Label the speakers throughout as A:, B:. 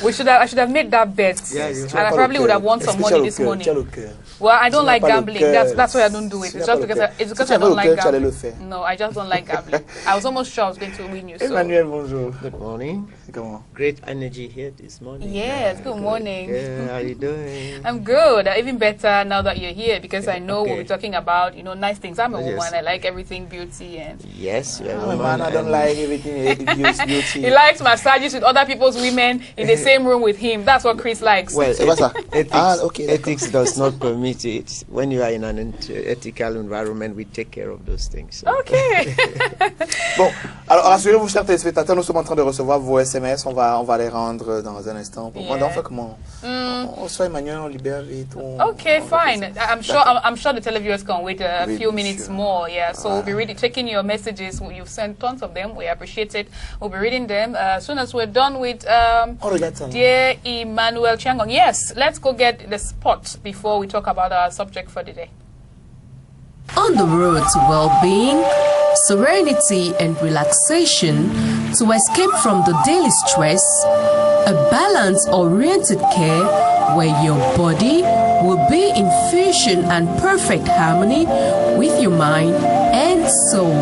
A: I should have made that bet.
B: Yeah,
A: and I probably would have won some money this morning. Well, I don't like gambling. That's why I don't do it. It's just because I don't like gambling. No, I just don't like gambling. I was almost sure I was going to win you. So.
B: Emmanuel, bonjour. Good morning.
C: Great energy here this morning.
A: Yes, good morning.
C: Yeah, how are you doing?
A: I'm good. Even better now that you're here because I know we'll be talking about, nice things. I'm a woman. I like everything beauty and.
C: Yes, you're
B: a woman. I don't like everything beauty.
A: He likes massages with other people's women in the same room with him. That's what Chris likes.
C: Well, ethics does not permit it. When you are in an ethical environment, we take care of those things. So.
A: Okay.
B: Bon, alors rassurez-vous, chers téléspectateurs, nous sommes en train de recevoir vos SMS. On va les rendre dans un instant. Pour moi, on fait comment? On soit Emmanuel, on libère et tout.
A: Okay, fine. I'm sure the televiewers can wait a few minutes more. Yeah, so we'll be really taking your messages. You've sent tons of them. We appreciate it. We'll be reading them as soon as we're done with dear EMMANUEL CHIANGONG. Yes, let's go get the spot before we talk about our subject for today.
D: On the road to well-being, serenity and relaxation, to escape from the daily stress, a balance-oriented care where your body will be in fusion and perfect harmony with your mind and soul.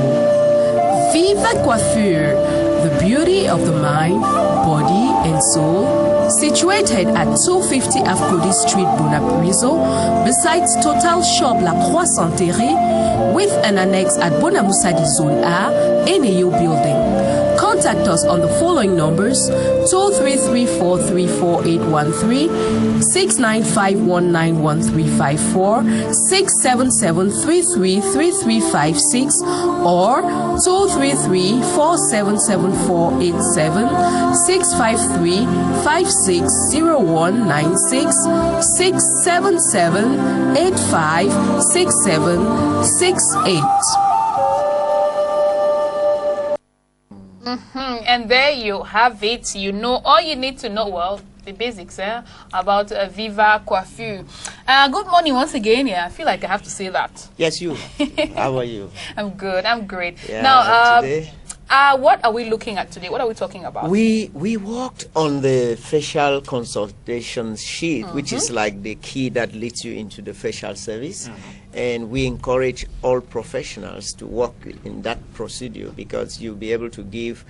D: Viva Coiffure, the beauty of the mind, body and soul, situated at 250 Afcody Street, Bonapriso, besides Total Shop La Croix-Santerre, with an annex at Bonamoussadi Zone A, NAU building. Contact us on the following numbers: 233-434-813, 695-191-354, 677-333356, or 233-477-487, 653-560196, 677-856768.
A: And there you have it. You know all you need to know. Well, the basics about Viva Coiffure. Good morning once again. Yeah, I feel like I have to say that.
C: Yes, you. How are you?
A: I'm good. I'm great.
C: Yeah,
A: now,
C: today,
A: what are we looking at today? What are we talking about?
C: We worked on the facial consultation sheet, which is like the key that leads you into the facial service. And we encourage all professionals to work in that procedure because you'll be able to give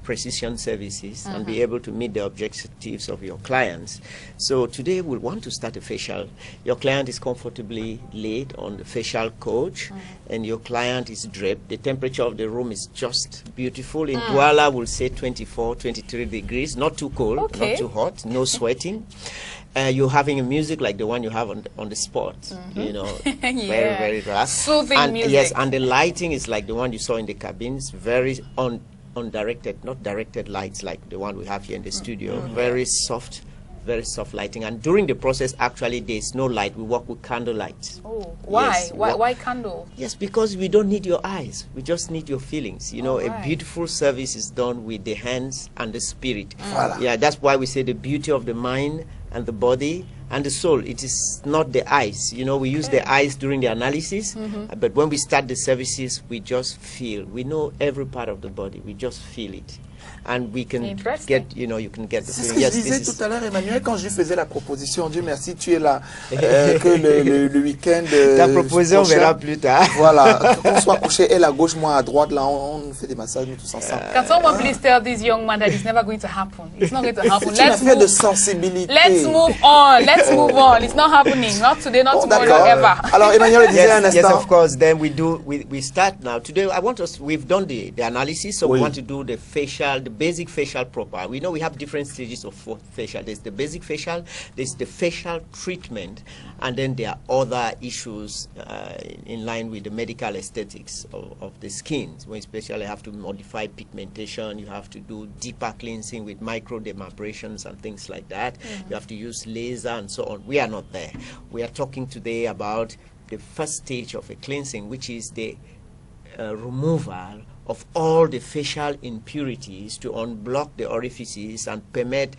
C: precision services and be able to meet the objectives of your clients. So today we'll want to start a facial. Your client is comfortably laid on the facial couch and your client is draped. The temperature of the room is just beautiful. In Douala, we'll say 24, 23 degrees, not too cold, not too hot, no sweating. You're having a music like the one you have on the spot, very, very relaxed.
A: Soothing music.
C: Yes, and the lighting is like the one you saw in the cabins, very undirected, not directed lights like the one we have here in the studio. Very soft lighting. And during the process, actually, there's no light. We work with candle lights.
A: Oh, why?
C: Yes,
A: why candle?
C: Yes, because we don't need your eyes. We just need your feelings. A beautiful service is done with the hands and the spirit. Yeah, that's why we say the beauty of the mind and the body and the soul. It is not the eyes. We use the eyes during the analysis, but when we start the services, we just feel. We know every part of the body. We just feel it. And we can get, you can get the
B: feeling. C'est ce que je disais tout à l'heure, Emmanuel, quand je lui faisais la proposition. Dieu merci, tu es là. Que le week-end.
C: Ta proposition, on verra plus tard.
B: Voilà. Qu'on soit couché, elle à gauche, moi à droite, là, on fait des massages, nous tous ensemble.
A: Can someone please tell this young man that it's never going to happen? It's not going to happen.
B: C'est une affaire de sensibilité.
A: Let's move on. Let's move on. It's not happening. Not today, not tomorrow, ever.
B: Alors, Emmanuel disait un instant.
C: Yes, of course. Then we start now. Today, we've done the analysis, so we want to do the facial, the basic facial proper. We know we have different stages of facial. There's the basic facial, there's the facial treatment, and then there are other issues in line with the medical aesthetics of the skin. So we especially have to modify pigmentation, you have to do deeper cleansing with microdermabrasions and things like that. You have to use laser and so on. We are not there. We are talking today about the first stage of a cleansing, which is the removal of all the facial impurities to unblock the orifices and permit,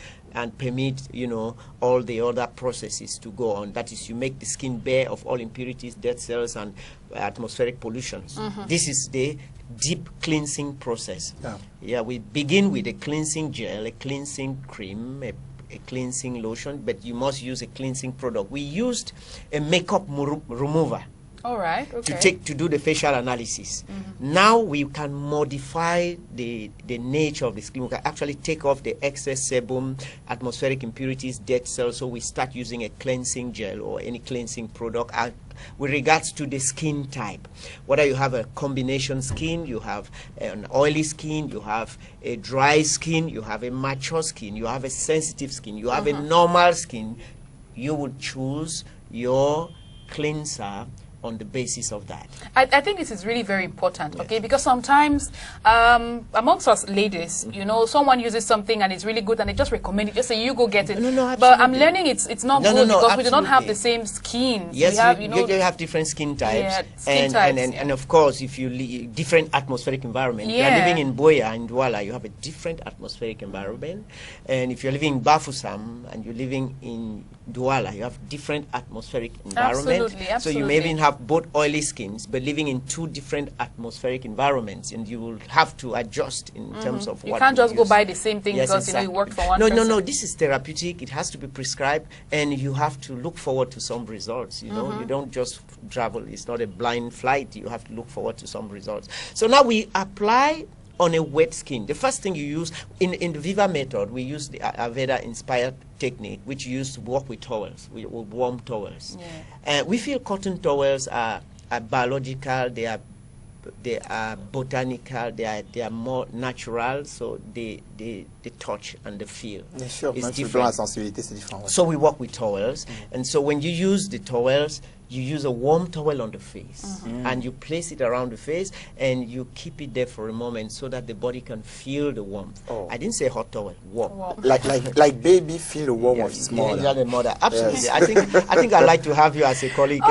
C: all the other processes to go on. That is, you make the skin bare of all impurities, dead cells, and atmospheric pollutions. This is the deep cleansing process.
B: Yeah.
C: Yeah, we begin with a cleansing gel, a cleansing cream, a cleansing lotion, but you must use a cleansing product. We used a makeup remover.
A: All right. Okay.
C: To do the facial analysis. Now we can modify the nature of the skin. We can actually take off the excess sebum, atmospheric impurities, dead cells. So we start using a cleansing gel or any cleansing product with regards to the skin type. Whether you have a combination skin, you have an oily skin, you have a dry skin, you have a mature skin, you have a sensitive skin, you have a normal skin, you would choose your cleanser on the basis of that.
A: I think this is really very important, okay, because sometimes amongst us ladies, you know, someone uses something and it's really good and they just recommend it, just say you go get it.
C: No,
A: but I'm learning it's not good because we do not have the same skin.
C: Yes,
A: we have,
C: you have different skin types.
A: Yeah,
C: and of course, if you live different atmospheric environment, if you're living in Boya and Douala, you have a different atmospheric environment. And if you're living in Bafoussam and you're living in Douala, you have different atmospheric environment.
A: Absolutely.
C: So you may even have both oily skins, but living in two different atmospheric environments, and you will have to adjust in terms of what
A: you can't just go buy the same thing because
C: exactly.
A: you know, it worked for one person.
C: No, this is therapeutic. It has to be prescribed, and you have to look forward to some results. You know, you don't just travel. It's not a blind flight. You have to look forward to some results. So now we apply on a wet skin. The first thing you use, in the Viva method, we use the Ayurveda-inspired technique, which you use to work with towels, with warm towels. Yeah. We feel cotton towels are biological, they are botanical, they are more natural, so the touch and the feel is different. So we work with towels, and so when you use the towels, you use a warm towel on the face, and you place it around the face, and you keep it there for a moment so that the body can feel the warmth. I didn't say hot towel, warm.
B: Like baby feel the warmth of his mother.
C: Yeah, the mother. Absolutely. Yes. I think I'd like to have you as a colleague.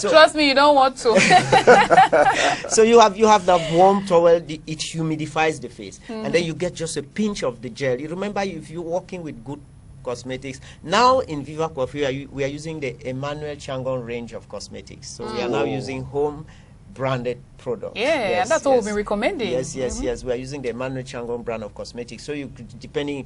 A: So, trust me, you don't want to.
C: So you have that warm towel. It humidifies the face, and then you get just a pinch of the gel. You remember, if you're working with good cosmetics. Now in Viva Coiffure, we are using the EMMANUEL CHIANGONG range of cosmetics. So we are now using home branded products.
A: Yeah, and that's what we've been recommending.
C: Yes. We are using the EMMANUEL CHIANGONG brand of cosmetics. So you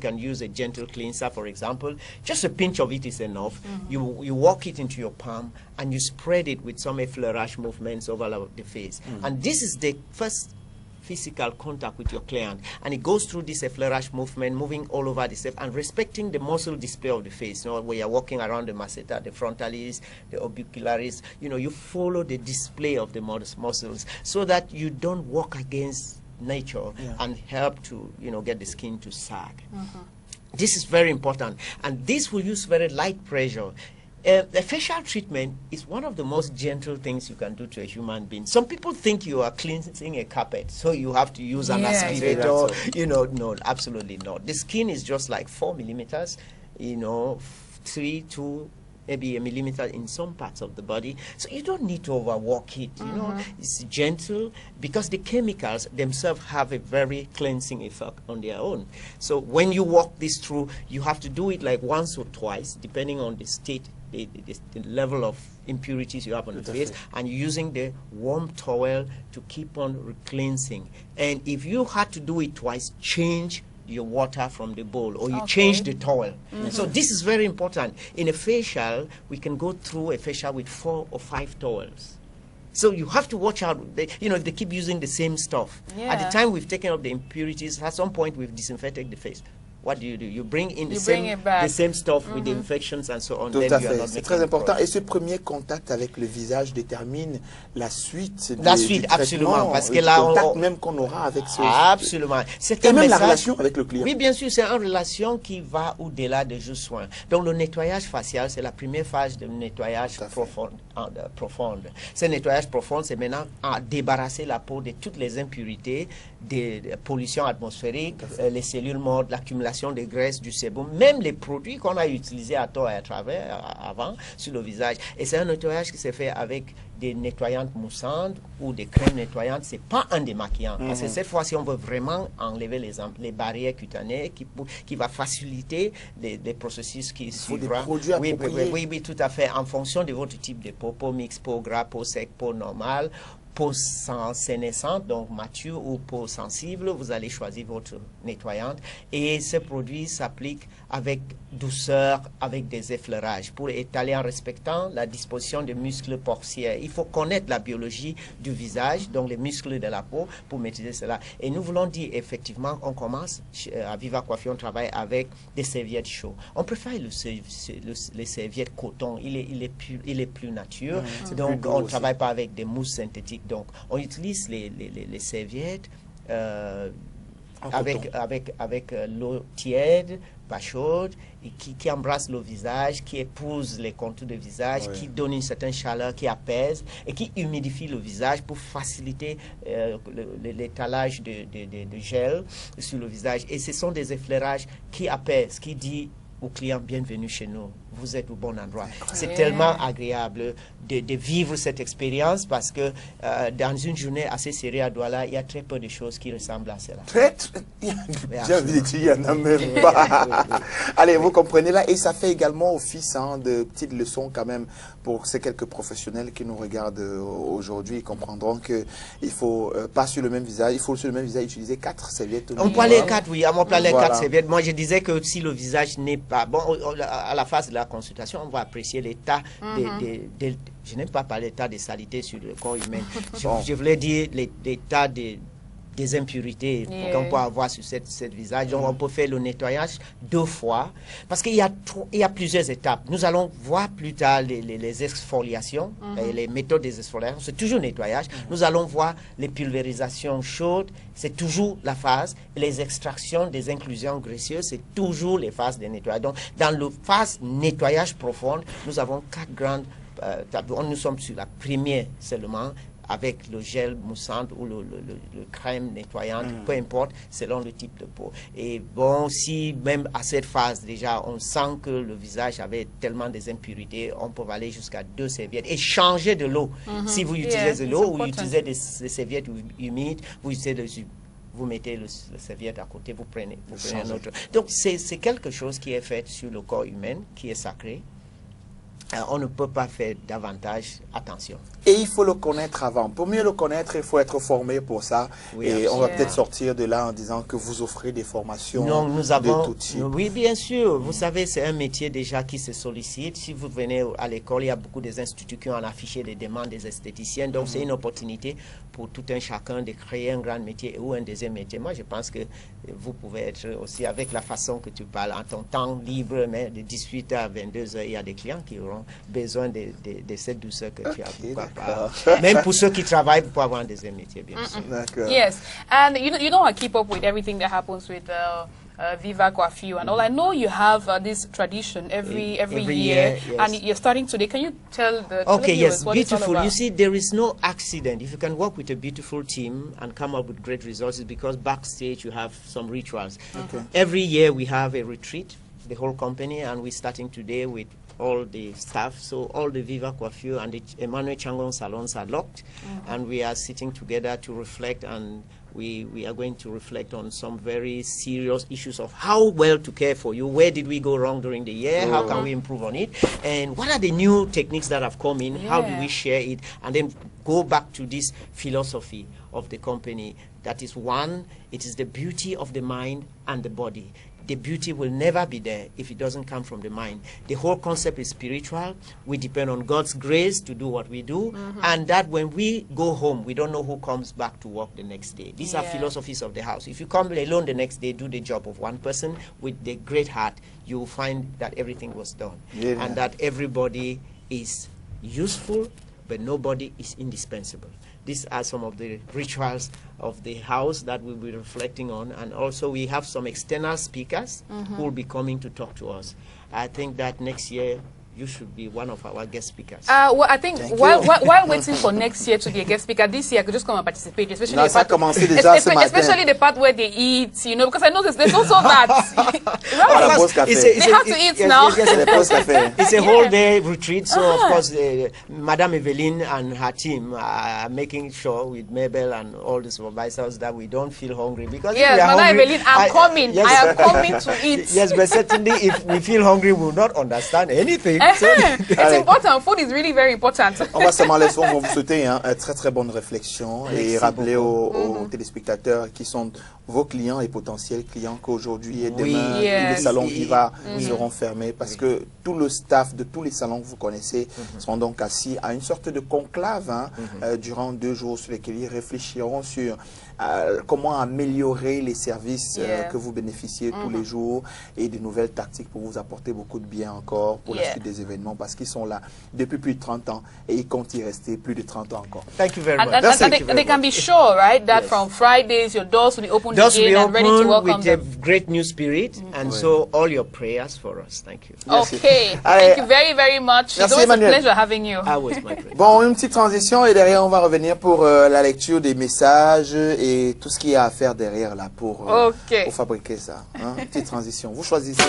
C: can use a gentle cleanser, for example. Just a pinch of it is enough. You walk it into your palm and you spread it with some effleurage movements over the face. And this is the first physical contact with your client, and it goes through this effleurage movement, moving all over the face and respecting the muscle display of the face. You know, where you're walking around the masseter, the frontalis, the orbicularis, you know, you follow the display of the muscles so that you don't walk against nature and help to, you know, get the skin to sag. This is very important, and this will use very light pressure. A facial treatment is one of the most gentle things you can do to a human being. Some people think you are cleansing a carpet, so you have to use an aspirator. You know, no, absolutely not. The skin is just like 4 millimeters, you know, 3 to maybe a millimeter in some parts of the body. So you don't need to overwork it, you know. It's gentle because the chemicals themselves have a very cleansing effect on their own. So when you walk this through, you have to do it like once or twice, depending on the state, the level of impurities you have on the face, and you're using the warm towel to keep on cleansing. And if you had to do it twice, change your water from the bowl, or you change the towel. So this is very important. In a facial, we can go through a facial with 4 or 5 towels. So you have to watch out. You know, if they keep using the same stuff. At the time we've taken up the impurities, at some point we've disinfected the face. What do? You bring in the same stuff with the infections and so on.
B: Tout à fait, c'est très important. Et ce premier contact avec le visage détermine la suite du
C: absolument, parce que
B: le
C: là,
B: contact même qu'on aura avec ce...
C: Absolument.
B: Et même la relation avec le client.
C: Oui, bien sûr, c'est une relation qui va au-delà des juste soins. Donc le nettoyage facial, c'est la première phase de nettoyage profonde. Ce nettoyage profond, c'est maintenant à débarrasser la peau de toutes les impurités, des pollutions atmosphériques, les cellules mortes, l'accumulation des graisses, du sébum, même les produits qu'on a utilisés à tort et à travers avant sur le visage. Et c'est un nettoyage qui se fait avec des nettoyantes moussantes ou des crèmes nettoyantes. C'est pas un démaquillant. Parce que cette fois-ci, on veut vraiment enlever les barrières cutanées qui va faciliter les processus qui suivra. Oui, tout à fait. En fonction de votre type de peau mixte, peau gras, peau sec, peau normale, peau sénescente, donc mature ou peau sensible, vous allez choisir votre nettoyante. Et ce produit s'applique avec douceur, avec des effleurages, pour étaler en respectant la disposition des muscles porciers. Il faut connaître la biologie du visage, donc les muscles de la peau, pour maîtriser cela. Et nous voulons dire, effectivement, on commence, à Viva Coiffure, on travaille avec des serviettes chaudes. On préfère les serviettes coton, il est plus nature, donc on ne travaille pas avec des mousses synthétiques. Donc on utilise les serviettes avec l'eau tiède, pas chaude, et qui embrasse le visage, qui épouse les contours du visage, qui donne une certaine chaleur, qui apaise et qui humidifie le visage pour faciliter l'étalage de gel sur le visage. Et ce sont des effleurages qui apaisent, qui disent aux clients, bienvenue chez nous, vous êtes au bon endroit. C'est tellement agréable de vivre cette expérience parce que dans une journée assez serrée à Douala, il y a très peu de choses qui ressemblent à cela.
B: J'ai envie de dire, il n'y en a même pas. Allez, vous comprenez là, et ça fait également office de petites leçons quand même pour ces quelques professionnels qui nous regardent aujourd'hui. Ils comprendront qu'il ne faut pas sur le même visage, il faut sur le même visage utiliser 4 serviettes.
C: On peut aller 4, oui, on peut aller 4 serviettes. Moi, je disais que si le visage n'est pas bon, à la phase de la consultation, on va apprécier l'état je n'aime pas parler d'état de salité sur le corps humain. Je voulais dire l'état des impurités qu'on peut avoir sur cette visage. Donc, on peut faire le nettoyage 2 fois parce qu'il y a plusieurs étapes. Nous allons voir plus tard les exfoliations et les méthodes des exfoliations. C'est toujours nettoyage. Nous allons voir les pulvérisations chaudes. C'est toujours la phase. Les extractions des inclusions graisseuses, c'est toujours les phases de nettoyage. Donc, dans la phase nettoyage profonde, nous avons 4 grandes nous sommes sur la première seulement, avec le gel moussant ou le crème nettoyante, peu importe, selon le type de peau. Et bon, si même à cette phase, déjà, on sent que le visage avait tellement des impurités, on peut aller jusqu'à 2 serviettes et changer de l'eau. Si vous utilisez de l'eau ou utilisez des serviettes humides, vous mettez le serviette à côté, vous prenez un autre. Donc, c'est quelque chose qui est fait sur le corps humain, qui est sacré. On ne peut pas faire davantage attention.
B: Et il faut le connaître avant. Pour mieux le connaître, il faut être formé pour ça. Oui, et on va peut-être sortir de là en disant que vous offrez des formations de tout type.
C: Oui, bien sûr. Vous savez, c'est un métier déjà qui se sollicite. Si vous venez à l'école, il y a beaucoup des instituts qui ont affiché des demandes des esthéticiens. Donc, c'est une opportunité pour tout un chacun de créer un grand métier ou un deuxième métier. Moi, je pense que vous pouvez être aussi, avec la façon que tu parles, en ton temps libre, mais de 18h à 22h, il y a des clients qui auront besoin de cette douceur que tu as. Même pour ceux qui travaillent pour avoir un deuxième métier, bien sûr.
A: Yes, and you know I keep up with everything that happens with Viva Coiffure and all. I know you have this tradition every year,
C: yes.
A: And you're starting today. Can you tell the
C: yes,
A: what
C: beautiful.
A: It's all about?
C: You see, there is no accident. If you can work with a beautiful team and come up with great results, because backstage you have some rituals. Every year we have a retreat, the whole company, and we're starting today with all the staff. So all the Viva Coiffure and the EMMANUEL CHIANGONG salons are locked, and we are sitting together to reflect, and we are going to reflect on some very serious issues of how well to care for you. Where did we go wrong during the year? How can we improve on it? And what are the new techniques that have come in? How do we share it? And then go back to this philosophy of the company. That is one, it is the beauty of the mind and the body. The beauty will never be there if it doesn't come from the mind. The whole concept is spiritual. We depend on God's grace to do what we do. And that when we go home, we don't know who comes back to work the next day. These are philosophies of the house. If you come alone the next day, do the job of one person with the great heart, you will find that everything was done. And that everybody is useful, but nobody is indispensable. These are some of the rituals of the house that we'll be reflecting on. And also we have some external speakers who will be coming to talk to us. I think that next year you should be one of our guest speakers.
A: Well, I think while waiting for next year to be a guest speaker, this year I could just come and participate, especially especially the part where they eat, you know, because I know there's also that. They have to eat now.
C: It's a whole day retreat, so of course Madame Eveline and her team are making sure with Mabel and all the supervisors that we don't feel hungry, because
A: Madame Eveline, I am coming to eat.
C: Yes, but certainly if we feel hungry, we will not understand anything.
A: It's important. Food is really very important.
B: On va seulement laisser, on va vous souhaiter une très très bonne réflexion et rappeler aux téléspectateurs qui sont vos clients et potentiels clients qu'aujourd'hui et demain, tous les salons Viva seront fermés parce que tout le staff de tous les salons que vous connaissez seront donc assis à une sorte de conclave durant 2 jours sur lesquels ils réfléchiront sur comment améliorer les services que vous bénéficiez tous les jours et de nouvelles tactiques pour vous apporter beaucoup de bien encore pour la suite des événements parce qu'ils sont là depuis plus de 30 ans et ils comptent y rester plus de 30 ans encore.
C: Thank you very much.
A: And they can be sure, right, that from Fridays your doors will be open again and ready to welcome them.
C: With a great new spirit and so all your prayers for us. Thank you.
A: Okay. Thank you very, very much. It's always a pleasure having you.
C: Always my pleasure.
B: Bon, une petite transition et derrière on va revenir pour la lecture des messages et tout ce qu'il y a à faire derrière là pour fabriquer ça. Hein? Petite transition. Vous choisissez.